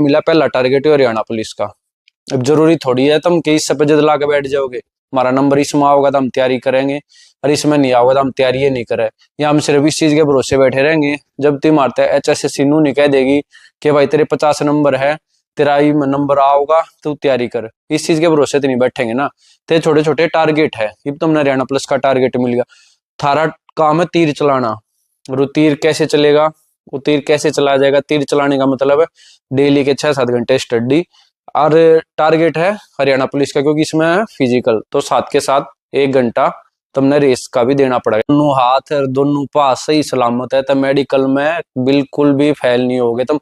मिला पहला टारगेट है हरियाणा पुलिस का। अब जरूरी थोड़ी है तुम कि इससे पे जद ला के बैठ जाओगे, हमारा नंबर इसमें आओगा तो हम तैयारी करेंगे, और इसमें नहीं आओगा तो हम तैयारी नहीं करें, या हम सिर्फ इस चीज के भरोसे बैठे रहेंगे जब तुम मारते HSSC नू नहीं कह देगी कि भाई तेरे 50 नंबर है, तेरा ही नंबर आओगा तो तैयारी कर। इस चीज के भरोसे तो नहीं बैठेंगे ना। ते छोटे छोटे टारगेट है, अब तुमने हरियाणा पुलिस का टारगेट मिल गया। थारा काम है तीर चलाना, और वो तीर कैसे चलेगा, वो तीर कैसे चलाया जाएगा। तीर चलाने का मतलब है डेली के 6-7 घंटे स्टडी, और टारगेट है हरियाणा पुलिस का क्योंकि इसमें है फिजिकल, तो साथ के साथ 1 घंटा तुमने रेस का भी देना पड़ेगा। दोनों हाथ और दोनों पास सही सलामत है तो मेडिकल में बिल्कुल भी फेल नहीं होगे तुम।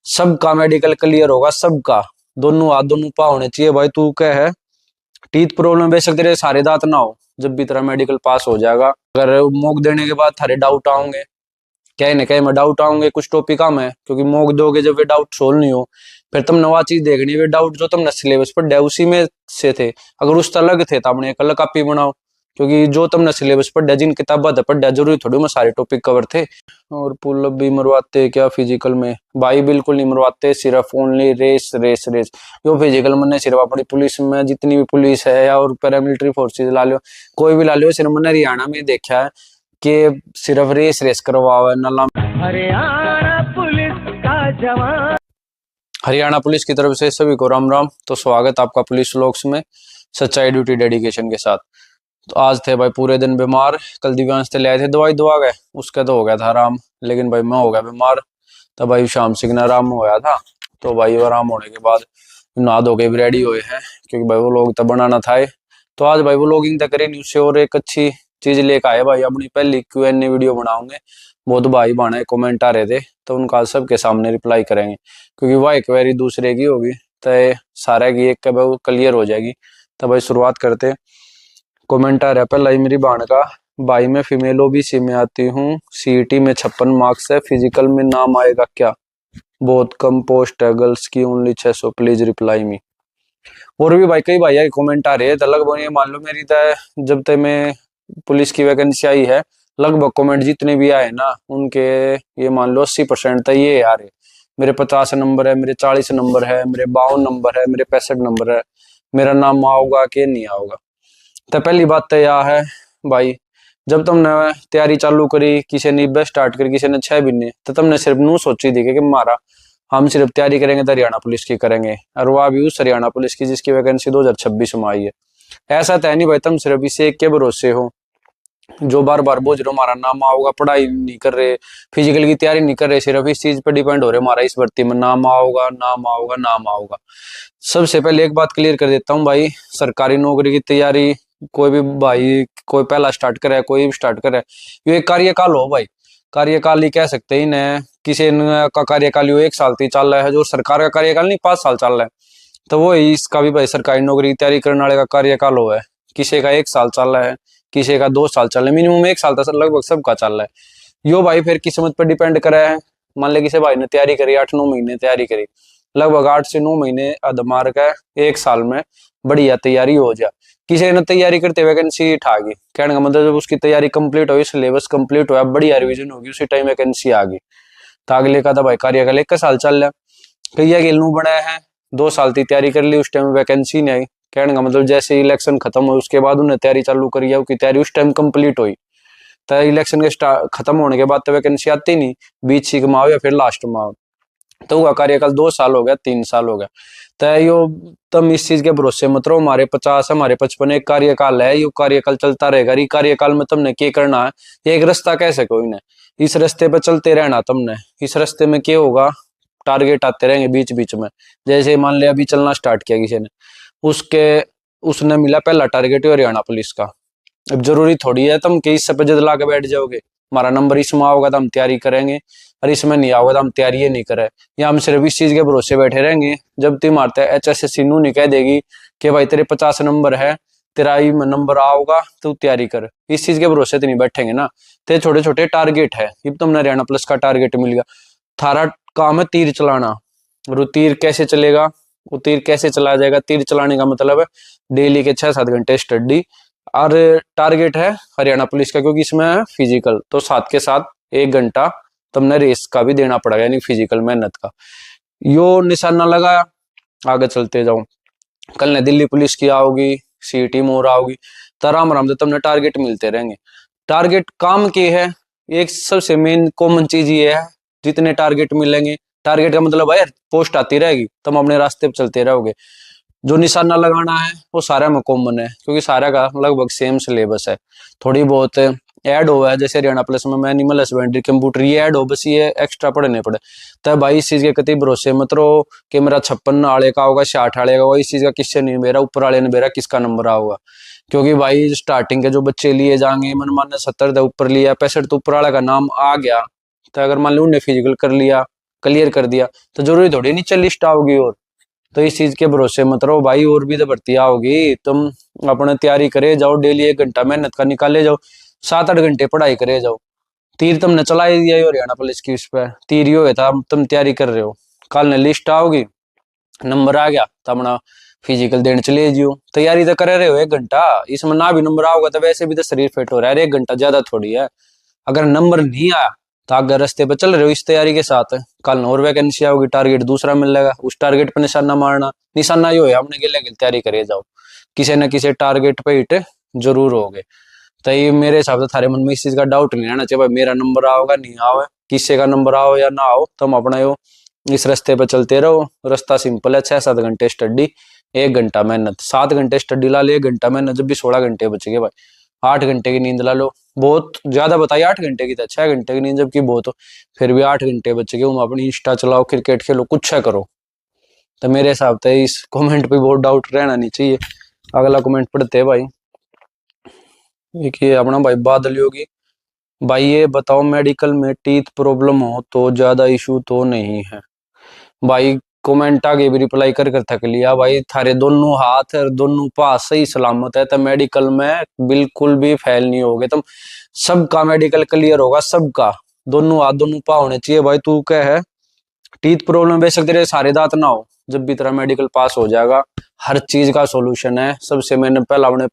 सबका मेडिकल क्लियर होगा, सबका। दोनों हाथ दोनों पाँव होने चाहिए। भाई तू क्या है, टीथ प्रॉब्लम बेशक तेरे सारे दांत ना हो, जब भी तेरा मेडिकल पास हो जाएगा। अगर मॉक देने के बाद थारे डाउट आओगे, क्या न क्या में डाउट आओगे, कुछ टॉपिक कम है क्योंकि मॉक दोगे जब वे डाउट सोल्व नहीं हो, फिर तुम नवा चीज देखनी। वे डाउट जो तुमने सिलेबस पर डे उसी में से थे, अगर उस अलग थे तो अपने एक अलग कॉपी बनाओ, क्योंकि जो तुमने सिलेबस पर डे जिन किताबा पर डे जरूरी थोड़ी में सारे टॉपिक कवर थे। और पुलअप भी मरवाते क्या फिजिकल में? भाई बिल्कुल नहीं मरवाते, सिर्फ ओनली रेस रेस रेस। जो फिजिकल मैंने सिर्फ अपनी पुलिस में जितनी भी पुलिस है या और पैरामिलिट्री फोर्सेज ला लो, कोई भी ला लो, सिर्फ मैंने हरियाणा में देखा है कि सिर्फ रेस रेस करवाओ नला। हरियाणा पुलिस का जवान। हरियाणा पुलिस की तरफ से सभी को राम राम। तो स्वागत आपका पुलिस व्लॉग्स में, सच्चाई ड्यूटी डेडिकेशन के साथ। तो आज थे भाई पूरे दिन बीमार, कल दिव्यांश से ले आए थे दवाई दवा गए, उसका तो हो गया था आराम, लेकिन भाई मैं हो गया बीमार। तो भाई शाम सिंह ने आराम होया था, तो भाई आराम होने के बाद नहा धो के भी रेडी हुए हैं क्योंकि भाई वो लोग तो बनाना था। तो आज भाई वो लोगिंग तो करे नहीं, उससे और एक अच्छी चीज लेकर आए भाई, अपनी पहली Q&A वीडियो बनाऊंगे। बहुत भाई बहने कमेंट आ रहे थे तो उनका सबके सामने रिप्लाई करेंगे, क्योंकि वह एक वेरी दूसरे की होगी तो सारे की एक क्लियर हो जाएगी। तो भाई शुरुआत करते। कमेंट आ रहा है पहला ही मेरी बहन का, भाई मैं फीमेल OBC में आती हूँ, CET में 56 मार्क्स है, फिजिकल में नाम आएगा क्या? बहुत कम पोस्ट है गर्ल्स की, ओनली 600, प्लीज रिप्लाई मी। और भी भाई कई भाई कमेंट आ रहे हैं, तो लगभग ये मान लो मेरी तो जब तक मैं पुलिस की वैकेंसी आई है, लगभग कमेंट जितने भी आए ना उनके ये मान लो 80% तो ये आ रहे। मेरे 50 नंबर है, मेरे 40 नंबर है, मेरे 52 नंबर है, मेरे 65 नंबर है, मेरा नाम आओगा कि नहीं आओगा। तो पहली बात तो यह है भाई, जब तुमने तैयारी चालू करी, किसी ने 20 स्टार्ट करी, किसी ने 6 महीने, तो तुमने सिर्फ नू सोची थी कि मारा हम सिर्फ तैयारी करेंगे तो हरियाणा पुलिस की करेंगे, और वह भी उस हरियाणा पुलिस की जिसकी वैकेंसी 2026 में आई है। ऐसा तो है नहीं भाई तुम सिर्फ इसे एक के भरोसे हो जो बार बार बोझ रहे हो हमारा नाम आओगा, पढ़ाई नहीं कर रहे, फिजिकल की तैयारी नहीं कर रहे, सिर्फ इस चीज पर डिपेंड हो रहे हमारा इस भर्ती में नाम आओगा नाम आओगा नाम आओगा। सबसे पहले एक बात क्लियर कर देता हूँ भाई, सरकारी नौकरी की तैयारी कोई भी भाई, कोई पहला स्टार्ट करे कोई भी स्टार्ट करे, ये एक कार्यकाल हो भाई, कार्यकाल ही कह सकते ही न। किसी का कार्यकाल 1 साल तक चल रहा है, जो सरकार का कार्यकाल नहीं 5 साल चल रहा है, तो वो इसका भी भाई सरकारी नौकरी की तैयारी करने वाले का कार्यकाल हो है। किसी का 1 साल चल रहा है, किसी का 2 साल चल रहा है, मिनिमम 1 साल तक लगभग सबका चल रहा है। यो भाई फिर किस्मत पर डिपेंड करा है। मान ले किसी भाई ने तैयारी करी 8-9 महीने तैयारी करी, लगभग 8 से 9 महीने अधमार का 1 साल में बढ़िया तैयारी हो जा। किसी ने तैयारी करते वैकेंसी ठा गई, कहने का मतलब जब उसकी तैयारी कंप्लीट हुई, सिलेबस कंप्लीट हुआ, बढ़िया रिवीजन होगी, उसी टाइम वैकेंसी आ गई। तो अगले का तो भाई कार्यकाल 1 साल चल रहा। कई गिलनू बनाया है 2 साल की तैयारी कर ली, उस टाइम वैकेंसी नहीं आई, कहने का मतलब जैसे इलेक्शन खत्म हुई उसके बाद उन्हें तैयारी चालू करी है, उसकी तैयारी उस टाइम कंप्लीट हुई। तो इलेक्शन के खत्म होने के बाद तो वैकेंसी आती नहीं, बीच सीख में आओ या फिर लास्ट में आओ, तो हुआ कार्यकाल 2 साल हो गया 3 साल हो गया। तो यो तुम इस चीज के भरोसे मत रहो हमारे 50 हमारे 55 एक कार्यकाल है, यो कार्यकाल चलता रहेगा। ये कार्यकाल में तुमने क्या करना है, एक रास्ता कैसे कोई ने, इस रास्ते पे चलते रहना तुमने। इस रास्ते में क्या होगा, टारगेट आते रहेंगे बीच बीच में। जैसे मान लिया अभी चलना स्टार्ट किया किसी ने, उसने मिला पहला टारगेट हरियाणा पुलिस का। अब जरूरी थोड़ी है तुम कि इससे पे जद ला के बैठ जाओगे, हमारा नंबर इसमें आओगा तो हम तैयारी करेंगे, और इसमें नहीं आओगा तो हम तैयारी नहीं करें, या हम सिर्फ इस चीज के भरोसे बैठे रहेंगे जब तुम मारते HSSC नू नहीं कह देगी कि भाई तेरे 50 नंबर है, तेरा ही नंबर आओगा तो तैयारी कर। इस चीज के भरोसे तो नहीं बैठेंगे ना। तो छोटे छोटे टारगेट है, अब तुमने हरियाणा पुलिस का टारगेट मिल गया। थारा काम है तीर चलाना, और वो तीर कैसे चलेगा, वो तीर कैसे चलाया जाएगा। तीर चलाने का मतलब है डेली के 6-7 घंटे स्टडी, और टारगेट है हरियाणा पुलिस का क्योंकि इसमें है फिजिकल, तो साथ के साथ 1 घंटा तुमने रेस का भी देना पड़ेगा, यानी फिजिकल मेहनत का। यो निशाना लगाया, आगे चलते जाओ। कल ने दिल्ली पुलिस की आओगी, सीटी मोर आओगी, तो आराम आराम से तुमने टारगेट मिलते रहेंगे। टारगेट काम के है, एक सबसे मेन कॉमन चीज ये है, जितने टारगेट मिलेंगे, टारगेट का मतलब है पोस्ट आती रहेगी, तुम अपने रास्ते पे चलते रहोगे। जो निशाना लगाना है वो सारा में कॉमन है, क्योंकि सारा का लगभग सेम सिलेबस है। थोड़ी बहुत ऐड हुआ है, जैसे हरियाणा प्लस में एनिमल हस्बेंड्री कंप्यूटर ये ऐड हो, बस ये एक्स्ट्रा पढ़ने पड़े। तब भाई इस चीज के कति भरोसे मत रहो कि मेरा 56 आले का होगा, 60 आले का होगा, इस चीज का किससे नहीं मेरा, ऊपर वाले ने मेरा किसका नंबर आऊगा। क्योंकि भाई स्टार्टिंग के जो बच्चे लिए जाएंगे, मन मान 70 तो ऊपर लिया, 65 तो ऊपर वाला का नाम आ गया, तो अगर मान लो उन्हें फिजिकल कर लिया, क्लियर कर दिया, तो जरूरी थोड़ी नीचे लिस्ट आओगी। और तो इस चीज के भरोसे मत रहो भाई, और भी तो भर्ती आओगी, तुम अपने तैयारी करे जाओ, डेली 1 घंटा मेहनत का निकाले जाओ, 7-8 घंटे पढ़ाई करे जाओ। तीर तुमने चला ही दिया हरियाणा पुलिस की, उस पर तीर यो है था, तुम तैयारी कर रहे हो, कल ने लिस्ट आओगी, नंबर आ गया तो अपना फिजिकल देने चले जियो। तैयारी तो कर रहे हो 1 घंटा, इसमें ना भी नंबर आओगा तो वैसे भी तो शरीर फिट हो रहा है, 1 घंटा ज्यादा थोड़ी है। अगर नंबर नहीं आया तो आगे रास्ते पे चल रहे हो इस तैयारी के साथ, कल और वैकेंसी आओगी, टारगेट दूसरा मिलेगा, उस टारगेट पे निशाना मारना। निशाना यो है, हमने गिले गिल तैयारी करे जाओ, किसी न किसी टारगेट पे हिट जरूर होगे। तो ये मेरे हिसाब से थारे मन में इस चीज का डाउट नहीं रहना चाहिए, भाई मेरा नंबर आओगा नहीं आओ, किसी का नंबर आओ या ना आओ, तुम अपना यो इस रास्ते पे चलते रहो। रास्ता सिंपल है, 6-7 घंटे स्टडी, 1 घंटा मेहनत, 7 घंटे स्टडी ला ले, 1 घंटा मेहनत, जब भी 16 घंटे बच गए भाई, 8 घंटे की नींद ला लो, बहुत ज्यादा बताइए 8 घंटे की, तो 6 घंटे की नींद जबकि बहुत हो, फिर भी 8 घंटे बच गए, तुम अपनी इंस्टा चलाओ, क्रिकेट खेलो, कुछ करो। तो मेरे हिसाब से इस कमेंट पे बहुत डाउट रहना नहीं चाहिए। अगला कमेंट पढ़ते हैं भाई, एक ये अपना भाई बादल योगी, भाई ये बताओ मेडिकल में टीथ प्रॉब्लम हो तो ज्यादा इशू तो नहीं है। भाई कमेंट आगे भी रिप्लाई कर थक लिया भाई, थारे दोनों हाथ और दोनों पास सही सलामत है तो मेडिकल में बिल्कुल भी फेल नहीं होगे तुम, सबका मेडिकल क्लियर होगा, सबका, दोनों हाथ दोनों पाँव होने चाहिए। भाई तू क्या है, टीथ प्रॉब्लम बेशक तेरे सारे दांत ना हो, जब भी तेरा मेडिकल पास हो जाएगा, हर चीज का सॉल्यूशन है। सबसे मैंने पहला अपने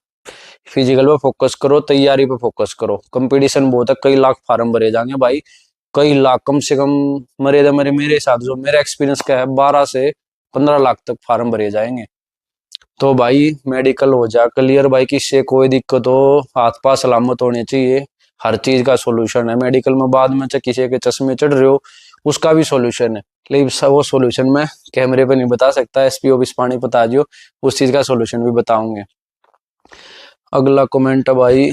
फिजिकल पे फोकस करो, तैयारी पे फोकस करो, कंपटीशन बहुत है, कई लाख फार्म भरे जाएंगे भाई, कई लाख, कम से कम मेरे हिसाब से, जो मेरा एक्सपीरियंस का है, 12 से 15 लाख तक फार्म भरे जाएंगे। तो भाई मेडिकल हो जा क्लियर भाई, किससे कोई दिक्कत हो, हाथ पास सलामत होने चाहिए, हर चीज का सॉल्यूशन है मेडिकल में। बाद में चाहे किसी के चश्मे चढ़ रहे हो, उसका भी सॉल्यूशन है, लेकिन वो सॉल्यूशन मैं कैमरे पे नहीं बता सकता, एसपी ऑफिस पानी बता दियो, उस चीज का सॉल्यूशन भी बताऊंगे। अगला कमेंट है भाई,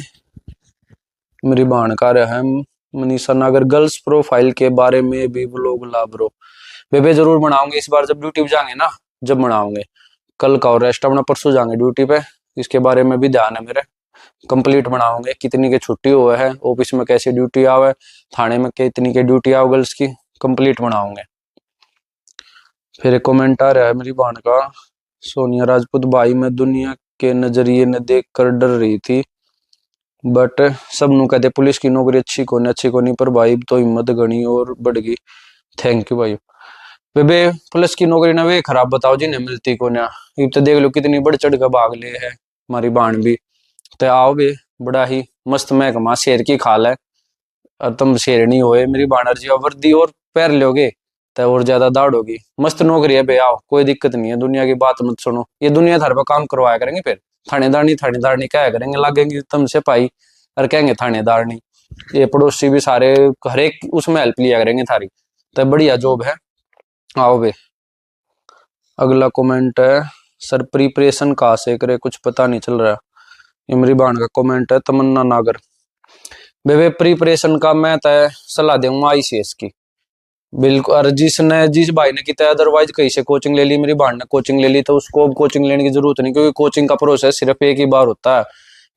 मेरी बहन का रहा है, मनीषा नागर, गर्ल्स प्रोफाइल के बारे में भी व्लॉग ला ब्रो। बेबे जरूर बनाऊंगे, इस बार जब ड्यूटी पे जाएंगे ना, जब बनाऊंगे, कल का और रेस्ट अपना, परसों जाएंगे ड्यूटी पे, इसके बारे में भी ध्यान है मेरे, कंप्लीट बनाओगे, कितनी की छुट्टी हुआ है, ऑफिस में कैसी ड्यूटी आवे, थाने में कितनी की ड्यूटी आओ गर्ल्स की, कंप्लीट बनाओगे। फिर एक कमेंट आ रहा है मेरी बहन का, सोनिया राजपूत, भाई मैं दुनिया के नजरिए ने देख कर डर रही थी, बट सब नु कहते पुलिस की नौकरी अच्छी को नहीं, पर भाई तो हिम्मत गणी और बढ़ गई, थैंक यू भाई। बेबे पुलिस की नौकरी ना वे खराब बताओ जिन्हें मिलती को ना, ये तो देख लो कितनी बढ़ चढ़ कर भाग ले है हमारी बाण भी। तो आओ बे, बड़ा ही मस्त महकमा शेर की खाल है, और तुम शेर नहीं होए मेरी बानर जी, वर्दी और पैर लोगे तो और ज्यादा दाढ़ होगी, मस्त नौकरी है बे, आओ कोई दिक्कत नहीं है, दुनिया की बात मत सुनो, ये दुनिया थारे पर काम करवाया करेंगे, फिर थानेदारनी क्या करेंगे, लागेंगे तुमसे पाई और कहेंगे थानेदारनी, ये पड़ोसी भी सारे हर एक उसमें हेल्प लिया करेंगे थारी, तो बढ़िया जॉब है, आओ बे। अगला कमेंट है, सर प्रिपरेशन कहाँ से करे कुछ पता नहीं चल रहा, इमरी बाण का कमेंट है, तमन्ना नागर, बेबे प्रिपरेशन का मैं तय सलाह दूंगा आईसीएस की, बिल्कुल, और जिस भाई ने की तय अदरवाइज कहीं से कोचिंग ले ली, मेरी बहन ने कोचिंग ले ली, तो उसको अब कोचिंग लेने की जरूरत नहीं, क्योंकि कोचिंग का प्रोसेस सिर्फ एक ही बार होता है,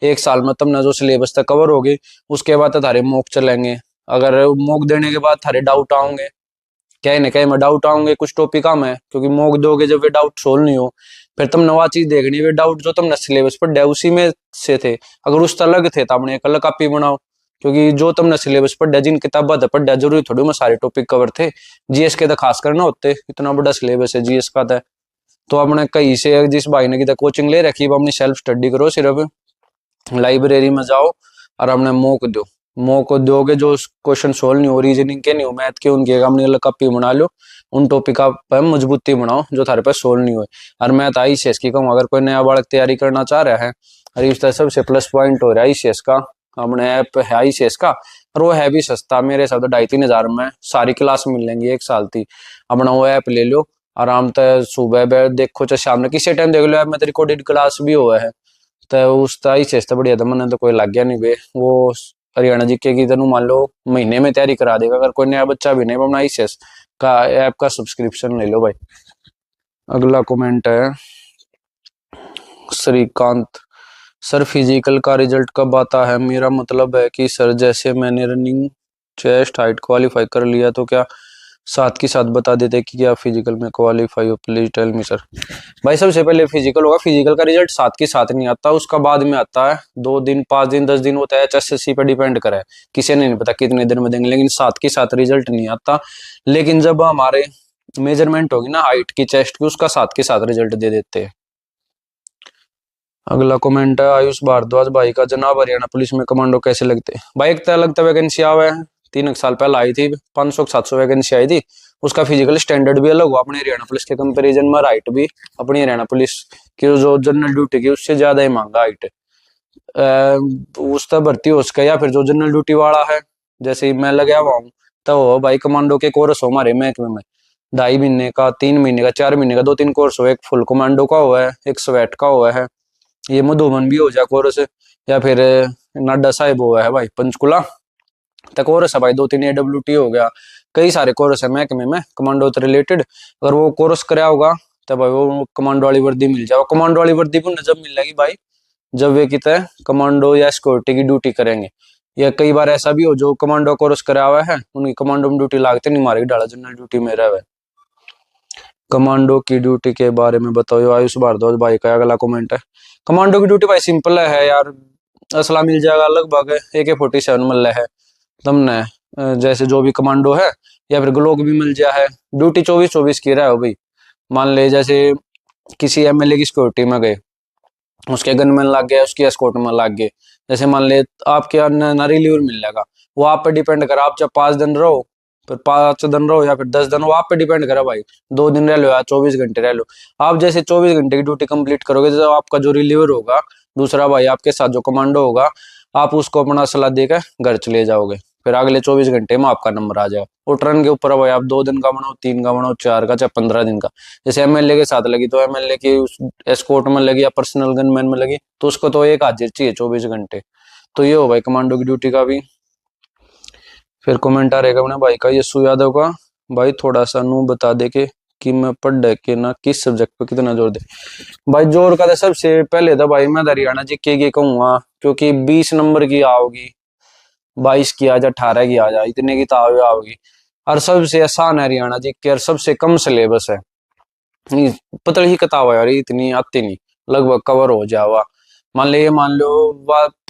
1 साल में तुमने जो सिलेबस तक कवर होगी, उसके बाद तो थारे मॉक चलेंगे, अगर मॉक देने के बाद थारे डाउट आओगे, क्या न क्या में डाउट आओगे, कुछ टॉपिक कम है, क्योंकि मॉक दोगे जब वे डाउट सोल्व नहीं हो, फिर तुम नवा चीज देखनी, वे डाउट जो तुमने सिलेबस पर डे उसी में से थे, अगर उस अलग थे तो अपने एक अलग कॉपी बनाओ, क्योंकि जो तुमने सिलेबस पर जिन किताबा था पढ़ा, जरूरी थोड़ी में सारे टॉपिक कवर थे, जीएस के तो खास करना होते, इतना बड़ा सिलेबस है जीएस का था, तो अपने कहीं से जिस भाई ने की कोचिंग ले रखी है, अपनी सेल्फ स्टडी करो, सिर्फ लाइब्रेरी में जाओ और हमने मॉक दो, मॉक दोगे, जो क्वेश्चन सोल्व नहीं हो, रीजनिंग के नहीं हो, मैथ के, उनके अपनी अलग कॉपी बना लो, उन टॉपिक आप मजबूती बनाओ जो थारे पे सोल्व नहीं हुए। और मैं तो ICS की कहूँ, अगर कोई नया बालक तैयारी करना चाह रहा है, और इस तरह सबसे प्लस पॉइंट हो रहा है ICS का, अपने ऐप है ICS का, और वो है भी सस्ता। मेरे हिसाब से 2,500-3,000 में सारी क्लास मिल लेंगी एक साल की। अपना वो ऐप ले लो आराम से, सुबह देखो चाहे शाम में किसी टाइम देख लो, ऐप में तो रिकॉर्डेड क्लास भी हुआ है। तो उस ICS तो बढ़िया था, मैंने तो कोई लग गया नहीं बे वो। हरियाणा जीके की तेन मान लो महीने में तैयारी करा देगा। अगर कोई नया बच्चा भी नहीं, अपना ICS का ऐप का सब्सक्रिप्शन ले लो भाई। अगला कमेंट है श्रीकांत, सर फिजिकल का रिजल्ट कब आता है? मेरा मतलब है कि सर जैसे मैंने रनिंग चेस्ट हाइट क्वालिफाई कर लिया, तो क्या साथ के साथ बता देते कि क्या फिजिकल में क्वालिफाई हो? Please tell me sir. भाई सबसे पहले फिजिकल होगा, फिजिकल का रिजल्ट साथ के साथ नहीं आता, उसका बाद में आता है। 2 दिन 5 दिन 10 दिन होता है, HSSC पे डिपेंड करे, किसी ने नहीं पता कितने दिन में देंगे, लेकिन साथ के साथ रिजल्ट नहीं आता। लेकिन जब हमारे मेजरमेंट होगी ना हाइट की चेस्ट की, उसका साथ के साथ रिजल्ट दे देते हैं। अगला कमेंट है आयुष भारद्वाज भाई का, जनाब हरियाणा पुलिस में कमांडो कैसे लगते? भाई एक तो अलग तो वैकेंसी आवे है, 3 साल पहले आई थी, 500-700 वैकेंसी आई थी। उसका फिजिकल स्टैंडर्ड भी अलग हुआ अपने हरियाणा पुलिस के कंपैरिजन में। हाइट भी अपनी हरियाणा पुलिस की जो जनरल ड्यूटी की उससे ज्यादा ही महंगा हाइट उसका भर्ती हो सके, या फिर जो जनरल ड्यूटी वाला है, जैसे ही मैं लगा हुआ हूँ, तो भाई कमांडो के कोर्स हो हमारे महकमे में, 2.5 महीने का, 3 महीने का, 4 महीने का, 2-3 कोर्स हो। एक फुल कमांडो का हुआ है, एक स्वेट का हुआ है, ये मधुबन भी हो जाए कोर्स, या फिर नाडा साहिब हुआ है भाई पंचकुला तक कोर्स है भाई, 2-3 AWT हो गया। कई सारे कोर्स है महकमे में कमांडो से रिलेटेड। अगर वो कोर्स कराया होगा तो भाई वो कमांडो वाली वर्दी मिल जाएगा। कमांडो वाली वर्दी भी जब मिलेगी भाई, जब वे कितने कमांडो या सिक्योरिटी की ड्यूटी करेंगे। या कई बार ऐसा भी हो जो कमांडो कोर्स कराया हुआ है, उनकी कमांडो में ड्यूटी लागते नहीं, मारेगी डाला जनरल ड्यूटी में रहे। कमांडो की ड्यूटी के बारे में बताओ, आयुष भारद्वाज भाई का अगला कमेंट है। कमांडो की ड्यूटी भाई सिंपल है यार, असला मिल जाएगा लगभग, AK-47 मिल रहा है तुमने, जैसे जो भी कमांडो है, या फिर ग्लोक भी मिल जाए है। ड्यूटी 24-24 की रहा है भाई। मान ले जैसे किसी MLA की सिक्योरिटी में गए, उसके गनमैन लग गया, उसकी एस्कॉर्ट में लग गए, जैसे मान ले आपके नरी लीवर मिल जाएगा, वो आप पे डिपेंड करे। आप जब 5 दिन रहो, फिर 5 दिन रहो, या फिर 10 दिन, वो आप पे डिपेंड करे भाई। 2 दिन रह लो या 24 घंटे रह लो, आप जैसे 24 घंटे की ड्यूटी कंप्लीट करोगे, तो आपका जो रिलीवर होगा दूसरा भाई आपके साथ जो कमांडो होगा, आप उसको अपना सलाह देकर घर चले जाओगे। फिर अगले 24 घंटे में आपका नंबर आ जाएगा। और टर्न के ऊपर भाई आप 2 दिन का बनाओ, 3 का बनाओ, 4 का, चाहे 15 दिन का। जैसे MLA के साथ लगी तो MLA की उस एस्कॉर्ट में लगी या पर्सनल गनमैन में लगी, तो उसको तो एक हाजिर चाहिए 24 घंटे। तो ये हो भाई कमांडो की ड्यूटी का भी। फिर कमेंट आ रहेगा अपने भाई का यशु यादव का, भाई थोड़ा सा नू बता दे कि मैं पढ़ के ना किस सब्जेक्ट पे कितना जोर दे। भाई जोर का तो सबसे पहले तो भाई मैं हरियाणा जीके की कहूंगा, क्योंकि 20 नंबर की आओगी, 22 की आ जा, 18 की आ जा, इतने की तो आओगी। और सबसे आसान है हरियाणा जीके, और सबसे कम सिलेबस है। पतली ही किताब है यार, इतनी आती नहीं, लगभग कवर हो जावा। मान लो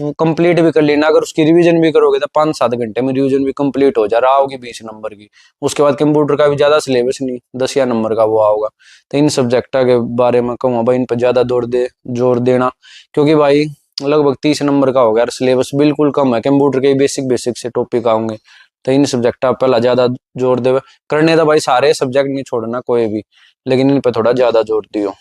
कंप्लीट भी कर लेना, अगर उसकी रिवीजन भी करोगे तो 5-7 घंटे में रिवीजन भी कंप्लीट हो जा रहा होगी 20 नंबर की। उसके बाद कंप्यूटर का भी ज्यादा सिलेबस नहीं, 10 या नंबर का वो आओगा। तो इन सब्जेक्ट के बारे में कहूँगा भाई, इन पर ज्यादा जोर देना, क्योंकि भाई लगभग 30 नंबर का हो गया, सिलेबस बिल्कुल कम है। कंप्यूटर के बेसिक बेसिक से टॉपिक आएंगे, तो इन सब्जेक्ट आप पहला ज्यादा जोर देवे करने था भाई। सारे सब्जेक्ट नहीं छोड़ना कोई भी, लेकिन इन पे थोड़ा ज्यादा जोर दियो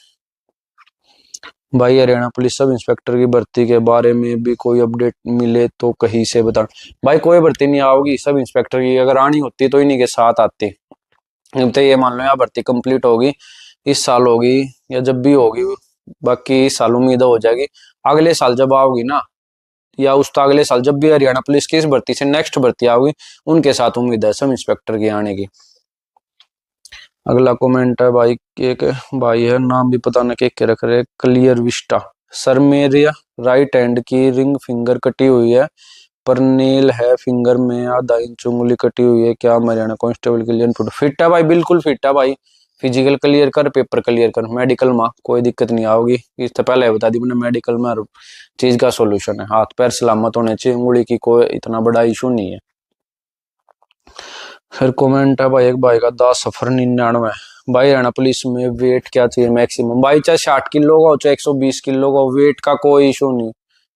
भाई। हरियाणा पुलिस सब इंस्पेक्टर की भर्ती के बारे में भी कोई अपडेट मिले तो कहीं से बता। भाई कोई भर्ती नहीं आओगी सब इंस्पेक्टर की, अगर आनी होती तो इन्हीं के साथ आती। तो ये मान लो यहाँ भर्ती कंप्लीट होगी, इस साल होगी या जब भी होगी, बाकी इस साल उम्मीद हो जाएगी। अगले साल जब आओगी ना, या उस तो अगले साल जब भी हरियाणा पुलिस की इस भर्ती से नेक्स्ट भर्ती आओगी, उनके साथ उम्मीद है सब इंस्पेक्टर की आने की। अगला कमेंट है भाई, एक भाई है नाम भी पता नहीं के रख रहे, क्लियर विस्टा, सर मेरे राइट हैंड की रिंग फिंगर कटी हुई है, पर नेल है फिंगर में, आधा इंच उंगली कटी हुई है, क्या हरियाणा कांस्टेबल के लिए फिट है भाई? बिल्कुल फिट है भाई। फिजिकल क्लियर कर, पेपर क्लियर कर, मेडिकल में कोई दिक्कत नहीं आओगी। इससे पहले बता दी मैंने, मेडिकल में हर चीज का सोल्यूशन है, हाथ पैर सलामत होने चाहिए, उंगली की कोई इतना बड़ा इशू नहीं है। फिर कमेंट है भाई एक भाई का, 10 सफर 99, भाई हरियाणा पुलिस में वेट क्या चाहिए मैक्सिमम? भाई चाहे 60 किलो का हो, चाहे 120 किलो का हो, वेट का कोई इशू नहीं।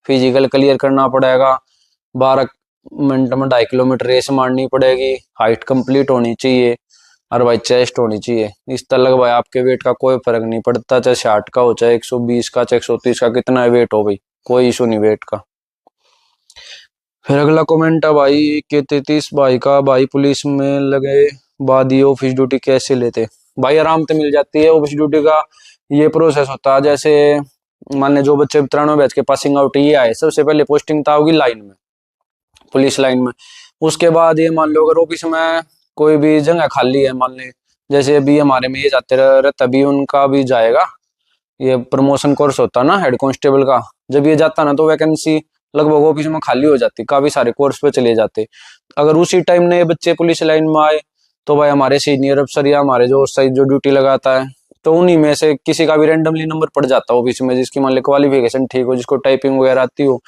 फिजिकल क्लियर करना पड़ेगा, 12 मिनट में 2.5 किलोमीटर रेस मारनी पड़ेगी, हाइट कंप्लीट होनी चाहिए, और भाई चेस्ट होनी चाहिए इस तलक भाई, आपके वेट का कोई फर्क नहीं पड़ता, चाहे 60 का हो, चाहे 120 का, चाहे 130 का, कितना वेट हो भाई, कोई इशू नहीं वेट का। फिर अगला कमेंट है भाई के 33 भाई का, भाई पुलिस में लगे बाद ये ऑफिस ड्यूटी कैसे लेते? भाई आराम से मिल जाती है ऑफिस ड्यूटी का। ये प्रोसेस होता है जैसे मान ले जो बच्चे 93 बैच के पासिंग आउट ये आए, सबसे पहले पोस्टिंग तो होगी लाइन में, पुलिस लाइन में। उसके बाद ये मान लो अगर ऑफिस में कोई भी जगह खाली है, मान ले जैसे अभी हमारे में ये जाते रहे तभी उनका भी जाएगा। ये प्रमोशन कोर्स होता है ना हेड कांस्टेबल का, जब ये जाता ना तो वैकेंसी लगभग ऑफिस में खाली हो जाती, काफी सारे कोर्स पे चले जाते। अगर उसी टाइम नए बच्चे पुलिस लाइन में आए तो भाई हमारे सीनियर अफसर या हमारे जो साइड जो ड्यूटी लगाता है, तो उन्हीं में से किसी का भी रेंडमली नंबर पड़ जाता है ऑफिस में, जिसकी मान लो क्वालिफिकेशन ठीक हो, जिसको टाइपिंग वगैरह आती हो,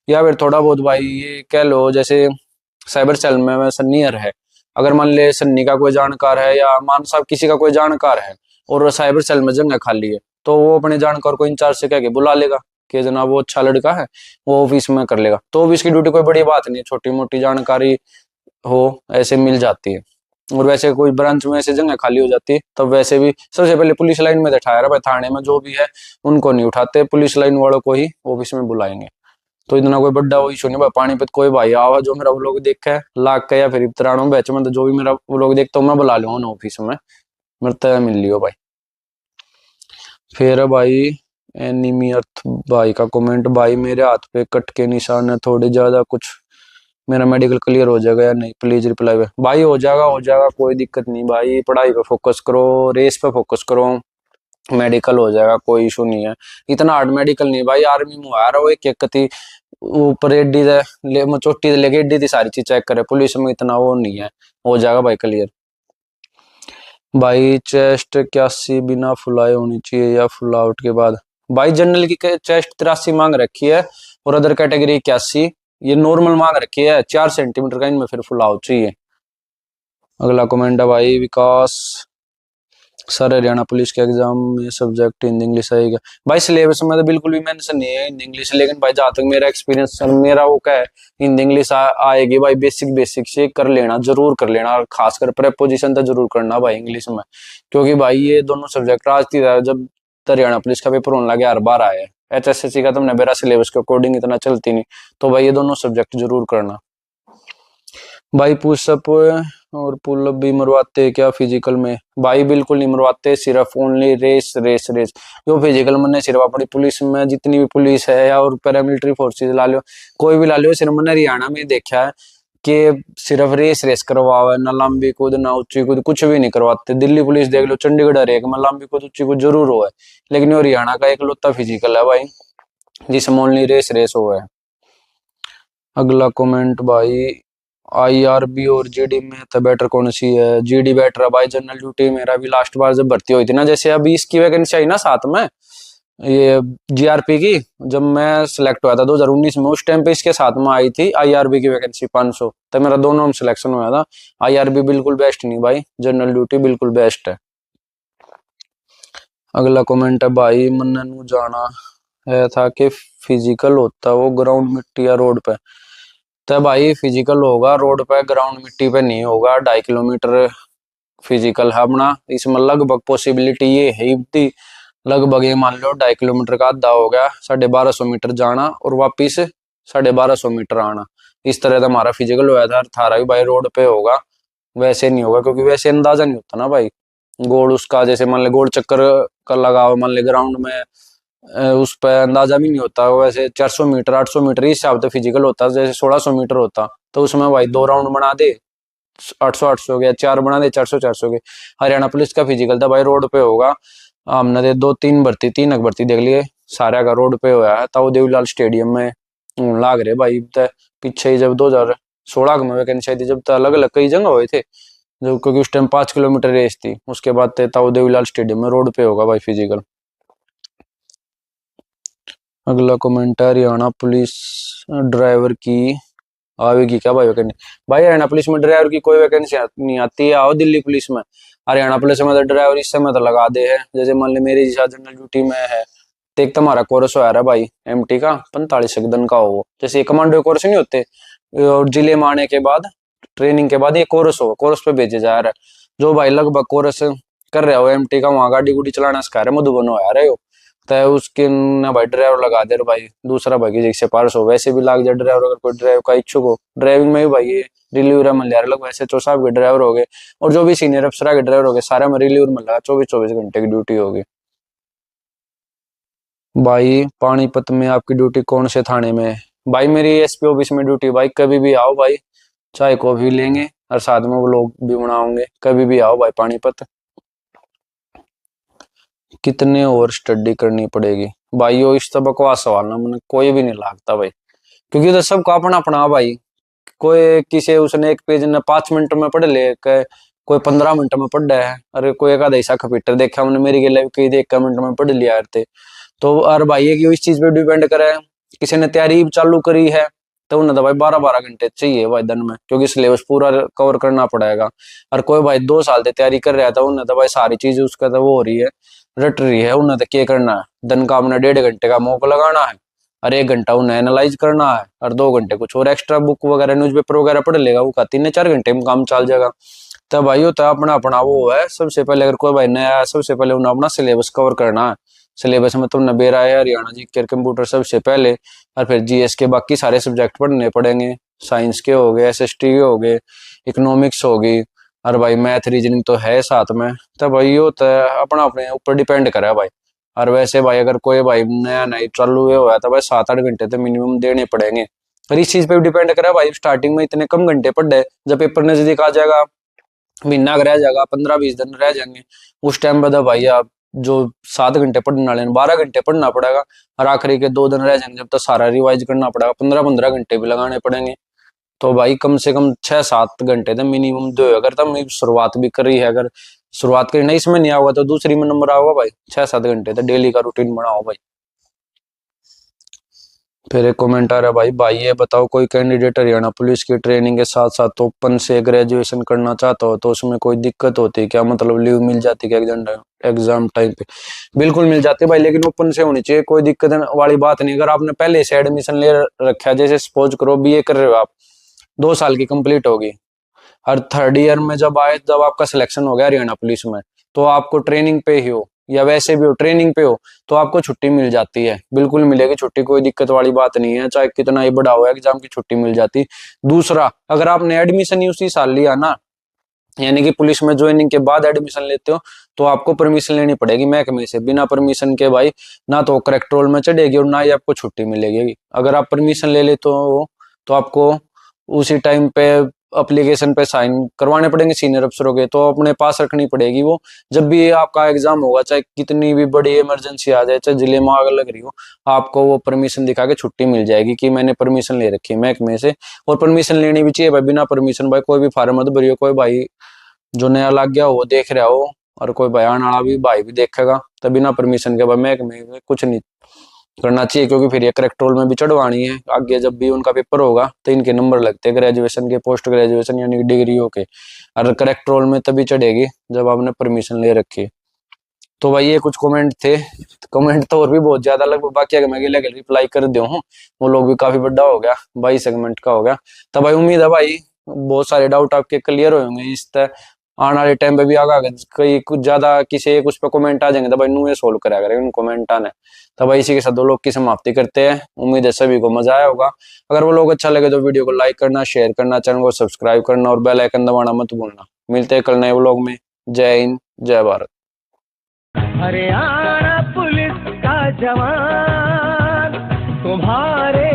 या फिर थोड़ा बहुत भाई ये कह लो जैसे साइबर सेल में सन्नियर है, अगर मान ले सन्नी का कोई जानकार है या मान साहब किसी का कोई जानकार है और साइबर सेल में जगह खाली है, तो वो अपने जानकार को इंचार्ज से कह के बुला लेगा कि जनाब वो अच्छा लड़का है, वो ऑफिस में कर लेगा। तो ऑफिस की ड्यूटी कोई बड़ी बात नहीं है, छोटी मोटी जानकारी हो ऐसे मिल जाती है। और वैसे कोई ब्रांच में ऐसे जगह खाली हो जाती है तब वैसे भी सबसे पहले पुलिस लाइन में बैठाया रहा भाई, थाने में जो भी है उनको नहीं उठाते, पुलिस लाइन वालों को ही ऑफिस में बुलाएंगे। तो इतना कोई बड़ा वो इशू नहीं भाई। पानीपत कोई भाई आवा जो मेरा व्लॉग देखा है लाख का या फिर 93 बैच में, तो जो भी मेरा व्लॉग देखता हूँ मैं बुला लूंगा ना ऑफिस में, मेरे तय मिल लियो भाई। फिर भाई एनिमी अर्थ भाई का कमेंट, भाई मेरे हाथ पे कट के निशान है थोड़े ज्यादा, कुछ मेरा मेडिकल क्लियर हो जाएगा या नहीं, प्लीज रिप्लाई में। भाई हो जाएगा हो जाएगा, कोई दिक्कत नहीं भाई, पढ़ाई पे फोकस करो, रेस पे फोकस करो, मेडिकल हो जाएगा, कोई इशू नहीं है। इतना हार्ड मेडिकल नहीं भाई, आर्मी में आ रहा हो एक एक कति ऊपर एडी ले चोटी लेके एडी थी सारी चीज चेक करे, पुलिस में इतना वो नहीं है, हो जाएगा भाई क्लियर। भाई चेस्ट 81 बिना फुलाए होनी चाहिए या फुल आउट के बाद? भाई जनरल की चेस्ट 83 मांग रखी है और अदर कैटेगरी 81, ये नॉर्मल मांग रखी है 4 सेंटीमीटर का, इनमें फिर फुल आउट चाहिए। अगला कमेंट है भाई विकास सर, हरियाणा पुलिस के एग्जाम में सब्जेक्ट हिंदी इंग्लिश आएगा? भाई सिलेबस में तो बिल्कुल भी मेंशन नहीं है हिंदी इंग्लिश, लेकिन भाई जहाँ तक मेरा एक्सपीरियंस मेरा वो क्या है, हिंदी इंग्लिश आएगी भाई, बेसिक बेसिक से कर लेना, जरूर कर लेना, खासकर प्रेपोजिशन तो जरूर करना भाई इंग्लिश में, क्योंकि भाई ये दोनों सब्जेक्ट आज थी जब हरियाणा पुलिस का पेपर होने लगे हर बार आया है, HSSC का तुमने मेरा सिलेबस के अकॉर्डिंग इतना चलती नहीं, तो भाई ये दोनों सब्जेक्ट जरूर करना। भाई पुशअप और पुलअप भी मरवाते हैं क्या फिजिकल में? भाई बिल्कुल नहीं मरवाते, सिर्फ ओनली रेस रेस रेस। जो फिजिकल मैंने सिर्फ अपनी पुलिस में जितनी भी पुलिस है या और पैरामिलिट्री फोर्सेस ला लो, कोई भी ला लो, सिर्फ मैंने हरियाणा में देखा है कि सिर्फ रेस रेस करवाओ, ना लंबी कूद ना ऊंची कूद, कुछ भी नहीं करवाते। दिल्ली पुलिस देख लो, चंडीगढ़ हर एक में लंबी कूद ऊंची कूद जरूर हो है, लेकिन ये हरियाणा का एक लौता फिजिकल है भाई जिसमें ओनली रेस रेस हो है। अगला कमेंट भाई IRB और GD में तो बेटर कौन सी है? GD बेटर है भाई, जनरल ड्यूटी मेरा भी लास्ट बार जब भर्ती हुई थी ना, जैसे अभी इसकी वैकेंसी आई ना साथ में ये GRP की, जब मैं सिलेक्ट हुआ था 2019 में, उस टाइम पे इसके साथ में आई थी IRB की वैकेंसी 500, तो मेरा दोनों में सिलेक्शन हुआ था। IRB बिल्कुल बेस्ट नहीं भाई, जनरल ड्यूटी बिल्कुल बेस्ट है। अगला कमेंट है भाई मन्नू जाना है था कि फिजिकल होता वो ग्राउंड मिट्टी या रोड पे? तो भाई फिजिकल होगा रोड पे, ग्राउंड मिट्टी पे नहीं होगा। 2.5 किलोमीटर फिजिकल है अपना, इसमें लगभग पॉसिबिलिटी ये है थी, लगभग ये मान लो 2.5 किलोमीटर का आधा हो गया, 1250 मीटर जाना और वापिस 1250 मीटर आना, इस तरह का हमारा फिजिकल हुआ था। थारा भी भाई रोड पे होगा, वैसे नहीं होगा, क्योंकि वैसे अंदाजा नहीं होता ना भाई गोल उसका, जैसे मान ले गोल चक्कर का लगाओ मान ले ग्राउंड में, उस पर अंदाजा भी नहीं होता। वैसे 400 मीटर 800 मीटर इस हिसाब से फिजिकल होता, जैसे 1600 मीटर होता, तो उसमें भाई 2 राउंड बना दे 800 800 गया, 4 बना दे 400 400 के। हरियाणा पुलिस का फिजिकल था भाई रोड पे होगा। हमने दे 2-3 भर्ती 3 भर्ती देख लिए, सारा का रोड पे हुआ है। ताऊ देवीलाल स्टेडियम में लाग रहे भाई, पीछे ही जब 2016 में वैकेंसी आई थी, जब तो अलग अलग कई जगह हुए थे, जो क्योंकि उस टाइम 5 किलोमीटर रेस थी, उसके बाद ताऊ देवीलाल स्टेडियम में रोड पे होगा भाई फिजिकल। अगला कमेंट है हरियाणा पुलिस ड्राइवर की आवेगी क्या भाई वैकेंसी? भाई हरियाणा पुलिस में ड्राइवर की कोई वैकेंसी नहीं आती है, आओ दिल्ली पुलिस में। हरियाणा पुलिस में तो ड्राइवर इस समय तो लगा दे है, जैसे मान ली मेरी जैसा जनरल ड्यूटी में है, तो एक तुम्हारा कोर्स हो रहा है भाई MT का 45 दिन का हो, जैसे कमांडो कोर्स नहीं होते, और जिले में आने के बाद ट्रेनिंग के बाद ये कोर्स हो, कोर्स पे भेजे जा रहा है। जो भाई लगभग कोर्स कर रहे हो एमटी का, वहां गाड़ी गुड़ी चलाना सिखा रहे, मधुबन आ रहे हो, तो उसके ना भाई ड्राइवर लगा दे रहे भाई, दूसरा भाई जैसे पार्स हो वैसे भी लाग जाए ड्राइवर, अगर कोई ड्राइव का इच्छुक हो। ड्राइविंग में भी भाई ये रिलीवर मिल जा रहा, वैसे तो साहब के ड्राइवर हो गए और जो भी सीनियर अफसर के ड्राइवर हो गए, सारे में रिलीवर मिल रहा, 24-24 घंटे की ड्यूटी होगी। भाई पानीपत में आपकी ड्यूटी कौन से थाने में है? भाई मेरी एसपी ऑफिस में ड्यूटी। भाई कभी भी आओ भाई, चाय कॉफी लेंगे और साथ में वो लोग भी बनाओगे, कभी भी आओ भाई पानीपत। कितने और स्टडी करनी पड़ेगी? भाई यो इस तो बकवास सवाल ना, मैंने कोई भी नहीं लागता भाई, क्योंकि तो सबका अपना अपना भाई। कोई किसी उसने एक पेज ने 5 मिनट में पढ़ ले कोई 15 मिनट में पढ़ रहा है। अरे कोई एक आधा ऐसा कंप्यूटर देखा हमने, मेरी गले कई देख 1 मिनट में पढ़ लिया थे। तो और भाई ये इस चीज पे डिपेंड करे, किसी ने तैयारी चालू करी है तो उन्हें तो भाई 12-12 घंटे चाहिए भाई दिन में, क्योंकि सिलेबस पूरा कवर करना पड़ेगा। और कोई भाई 2 साल से तैयारी कर रहा है तो उन्हें तो भाई सारी चीज उसका तो वो हो रही है, रट रही है, उन्हें तो क्या करना है, दिन का अपने 1.5 घंटे का मौका लगाना है और 1 घंटा उन्हें एनालाइज करना है और 2 घंटे कुछ और एक्स्ट्रा बुक वगैरह न्यूज़पेपर वगैरह पढ़ लेगा, वो का 3-4 घंटे में काम चल जाएगा। तब भाई होता है अपना अपना वो है। सबसे पहले अगर कोई भाई नया है, सबसे पहले उन्हें अपना सिलेबस कवर करना है। सिलेबस में तुमने बेरा है हरियाणा जी के कंप्यूटर सबसे पहले, और फिर जीएस के बाकी सारे सब्जेक्ट पढ़ने पड़ेंगे, साइंस के हो गए, एसएसटी के हो गए, इकोनॉमिक्स होगी, और भाई मैथ रीजनिंग तो है साथ में। तो भाई ये होता है अपना अपने ऊपर डिपेंड करा है भाई। और वैसे भाई अगर कोई भाई नया नई चालू हुआ है तो भाई 7-8 घंटे तो मिनिमम देने पड़ेंगे। और इस चीज पे भी डिपेंड करा भाई, स्टार्टिंग में इतने कम घंटे पढ़ रहे, जब पेपर नजदीक आ जाएगा, महीना रह जाएगा, 15-20 दिन रह जाएंगे, उस टाइम बाद भाई आप जो 7 घंटे पढ़ने वाले 12 घंटे पढ़ना पड़ेगा, और आखिरी के 2 दिन रह जाएंगे जब तक सारा रिवाइज करना पड़ेगा, 15-15 घंटे भी लगाने पड़ेंगे। तो भाई कम से कम 6-7 घंटे तो मिनिमम दो। अगर तुम शुरुआत भी कर रही है, अगर शुरुआत करी नहीं, इसमें नहीं आओगा तो दूसरी में नंबर आओगा भाई। 6-7 घंटे तो डेली का रूटीन बनाओ भाई। फिर एक कमेंट आ रहा है भाई, ये बताओ कोई कैंडिडेट हरियाणा पुलिस की ट्रेनिंग के साथ साथ ओपन से ग्रेजुएशन करना चाहता हो तो उसमें कोई दिक्कत होती है क्या? मतलब लीव मिल जाती है क्या एग्जाम टाइम पे? बिल्कुल मिल जाती है भाई, लेकिन ओपन से होनी चाहिए, कोई दिक्कत वाली बात नहीं। अगर आपने पहले से एडमिशन ले रखा है, जैसे सपोज करो बीए कर रहे हो आप, 2 साल की कंप्लीट होगी, और थर्ड ईयर में जब आए, जब आपका सिलेक्शन हो गया हरियाणा पुलिस में, तो आपको ट्रेनिंग पे ही हो या वैसे भी हो ट्रेनिंग पे हो, तो आपको छुट्टी मिल जाती है, बिल्कुल मिलेगी छुट्टी, कोई दिक्कत वाली बात नहीं है, चाहे कितना ही बड़ा हो एग्जाम की छुट्टी मिल जाती। दूसरा, अगर आपने एडमिशन ही उसी साल लिया ना, यानी कि पुलिस में ज्वाइनिंग के बाद एडमिशन लेते हो, तो आपको परमिशन लेनी पड़ेगी महकमे से। बिना परमिशन के भाई ना तो करेक्ट रोल में चढ़ेगी और ना ही आपको छुट्टी मिलेगी। अगर आप परमिशन ले लेते हो तो आपको उसी टाइम पे अप्लीकेशन पे साइन करवाने पड़ेंगे सीनियर अफसरों के, तो अपने पास रखनी पड़ेगी वो। जब भी आपका एग्जाम होगा, चाहे कितनी भी बड़ी इमरजेंसी आ जाए, चाहे जिले में आग लग रही हो, आपको वो परमिशन दिखा के छुट्टी मिल जाएगी कि मैंने परमिशन ले रखी है महकमे से। और परमिशन लेनी भी चाहिए भाई, बिना परमिशन भाई कोई भी फार्म मत भरियो। कोई भाई जो नया लग गया हो वो देख रहा हो, और कोई भाई आने वाला भी भाई भी देखेगा, तो बिना परमिशन के भाई महकमे में कुछ नहीं करना चाहिए, क्योंकि फिर ये करेक्ट रोल में भी चढ़वानी है। आगे जब भी उनका पेपर होगा तो इनके नंबर लगते हैं ग्रेजुएशन के, पोस्ट ग्रेजुएशन यानी डिग्री के, और करेक्ट रोल में तभी चढ़ेगी जब आपने परमिशन ले रखी है। तो भाई ये कुछ कमेंट थे, कमेंट तो और भी बहुत ज्यादा, लगभग बाकी अगर मैं अकेले रिप्लाई कर दे हूँ, वो लोग भी काफी बड़ा हो गया, 22 सेगमेंट का हो गया। तो भाई उम्मीद है भाई बहुत सारे डाउट आपके क्लियर होंगे। इस तरह आने वाले टाइम पे भी आगा कई कुछ ज्यादा किसी एक उस पर कमेंट आ जाएंगे तो भाई नू ये सोल्व करा करेंगे उन कमेंट आने। तो भाई इसी के साथ 2 लोग की समाप्ति करते हैं। उम्मीद है सभी को मजा आया होगा। अगर वो लोग अच्छा लगे तो वीडियो को लाइक करना, शेयर करना, चैनल को सब्सक्राइब करना और बेल आइकन दबाना मत भूलना। मिलते हैं कल नए व्लॉग में। जय हिंद, जय भारत। हरियाणा पुलिस का जवान तुम्हारे